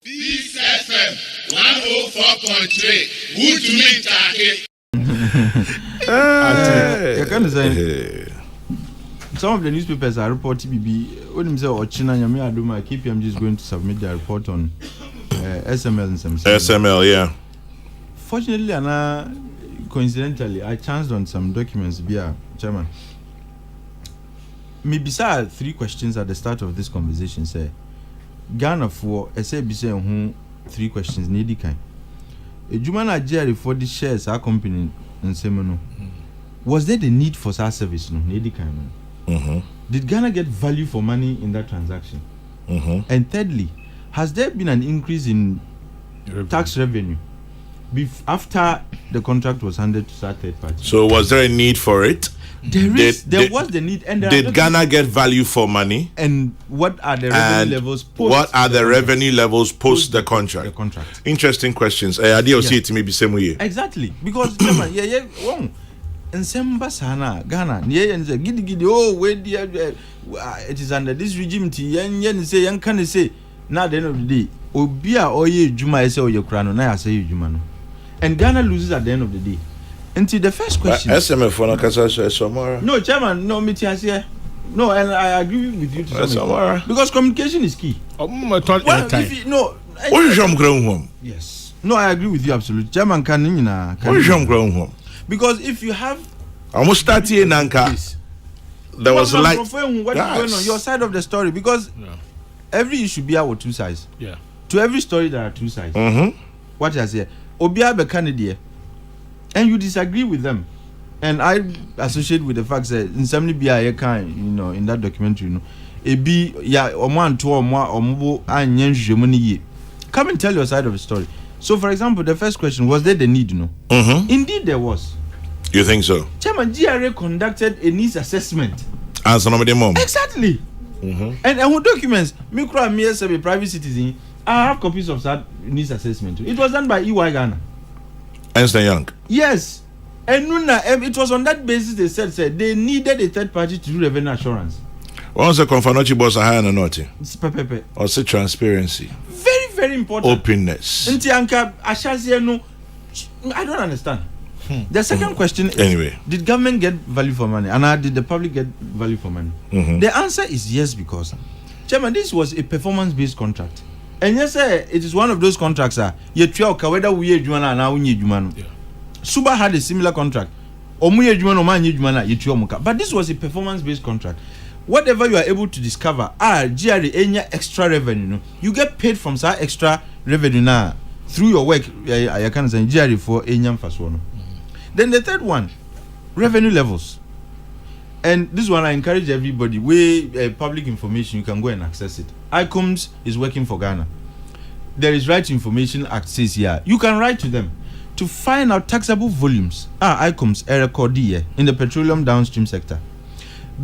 Peace FM 104.3. Good to meet you. Some of the newspapers are reporting BB. When you say Ochina Yami Aduma, KPMG is going to submit their report on SML and some. SML, yeah. Fortunately, and coincidentally, I chanced on some documents via Chairman. Maybe sir, 3 questions at the start of this conversation. Say Ghana for SABC who 3 questions needy kind. A Jumana GRA for the shares our company in Semino. Was there the need for such service? No, needy kind. Did Ghana get value for money in that transaction? And thirdly, has there been an increase in tax revenue after the contract was handed to such third party? So was there a need for it? There was the need. And did Ghana get value for money? And what are the revenue levels post? What are the revenue levels post the contract? The contract. Interesting questions. I did see it maybe same way. Exactly, because wrong. And Semba Sana Ghana, giddy, oh, wait, it is under this regime. Yen say, young can say, now at the end of the day, Obia or ye Juma say, or your crown, and I say you Jumano. And Ghana loses at the end of the day. Until the first question. SML for Nakasa. No, Chairman, no, Mitias. No, and I agree with you to some extent. Because communication is key. Yes. No, I agree with you absolutely. Chairman can. Because if you have almost 30 Nanka, there was like what is going on your side of the story, because every issue be our 2 sides. Yeah. To every story there are 2 sides. What I say, Obia be candidate, and you disagree with them, and I associate with the fact that in some be a kind, in that documentary, it be oman to omo and money. Come and tell your side of the story. So, for example, the first question, was there the need? Indeed, there was. You think so? Chairman, GRA conducted a needs assessment. Answer number mom. Exactly. And who documents, micro and me as a private citizen, I have copies of that needs assessment. It was done by EY Ghana. Ernst & Young. Yes. And it was on that basis they said they needed a third party to do revenue assurance. Once the confirmatory boss are higher than not. Or say transparency. Very important. Openness. I don't understand. The second question is, anyway, did government get value for money? And did the public get value for money? The answer is yes, because, Chairman, this was a performance-based contract. And yes, it is one of those contracts. Whether we Suba had a similar contract. But this was a performance-based contract. Whatever you are able to discover, GRA any extra revenue, you get paid from that extra revenue now through your work. I can say GRA for any first one. Then the third one, revenue levels, and this one I encourage everybody. Public information, you can go and access it. ICOMS is working for Ghana. There is Right to Information Act says here you can write to them to find out taxable volumes. ICOMS a record here in the petroleum downstream sector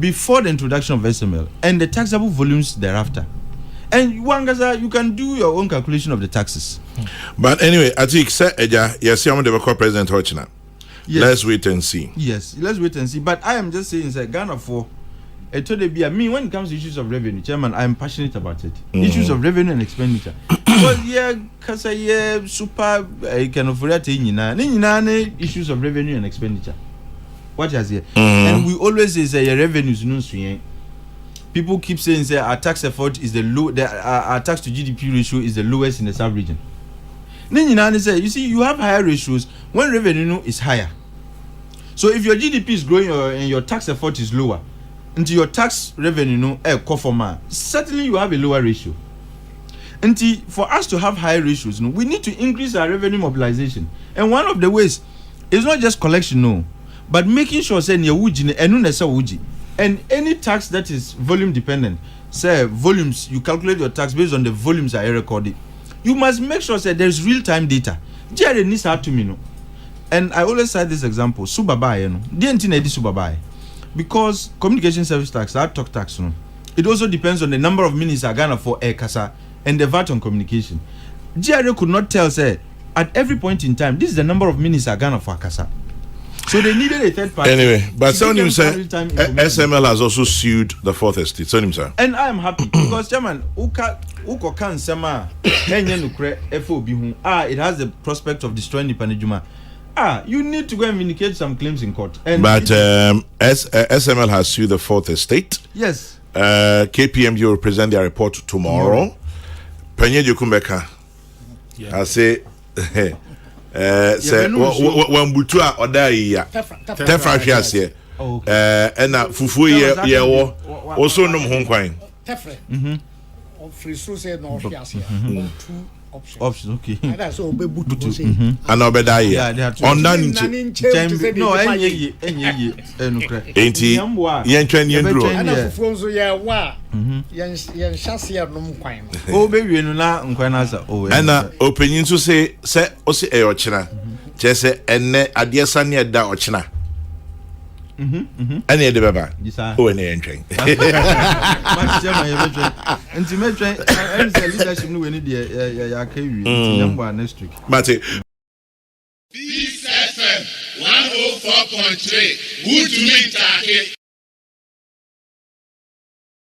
before the introduction of SML and the taxable volumes thereafter. And you can do your own calculation of the taxes. But anyway, Atik said, yes, I'm the President Hochina. Yes. Let's wait and see. Yes, let's wait and see. But I am just saying that Ghana for me, when it comes to issues of revenue, Chairman, I am passionate about it. Issues of revenue and expenditure. Because super kind of issues of revenue and expenditure. What has here? And we always say revenues no swing. People keep saying our tax effort is the low, our tax to GDP ratio is the lowest in the sub-region. You see, you have higher ratios when revenue is higher. So if your GDP is growing and your tax effort is lower, into your tax revenue certainly you have a lower ratio. And for us to have higher ratios, we need to increase our revenue mobilization. And one of the ways is not just collection, but making sure and any tax that is volume dependent, say volumes, you calculate your tax based on the volumes that are recorded. You must make sure that there is real-time data. GRA needs to me. And I always cite this example, Subabai, because communication service tax, that talk tax, it also depends on the number of minutes are Ghana for air kasa and the VAT on communication. GRA could not tell, say, at every point in time, this is the number of minutes are Ghana for kasa. So they needed a third party. Anyway, but Sonim said information. SML has also sued the fourth estate. Sonim sir. And I am happy because Chairman, Uko can sama enye nukre FOB hu. It has the prospect of destroying the Panejuma. You need to go and vindicate some claims in court. And but SML has sued the fourth estate. Yes. KPMG will present their report tomorrow. Penye Jukumbeka. I say when Butua Odai Tefra Fiasie. And Fufu ye wo also nom honkwan. Tefra. Free so say no Fiasie. Two options, okay. And that's all be butu say. And obeda ye. On that no enye nukre. Enti yen twen yen dro. And Fufu so ye wa. Yen Shasia nom kwan. O be wi no na nkwan na sa o. And opinion so say o se e ochina. Je say enne adiesa ne da ochina. Any de baba. Oh, any entering. And to make leadership no any ya carry next week. Mate. This FM 104.3. Good to meet you.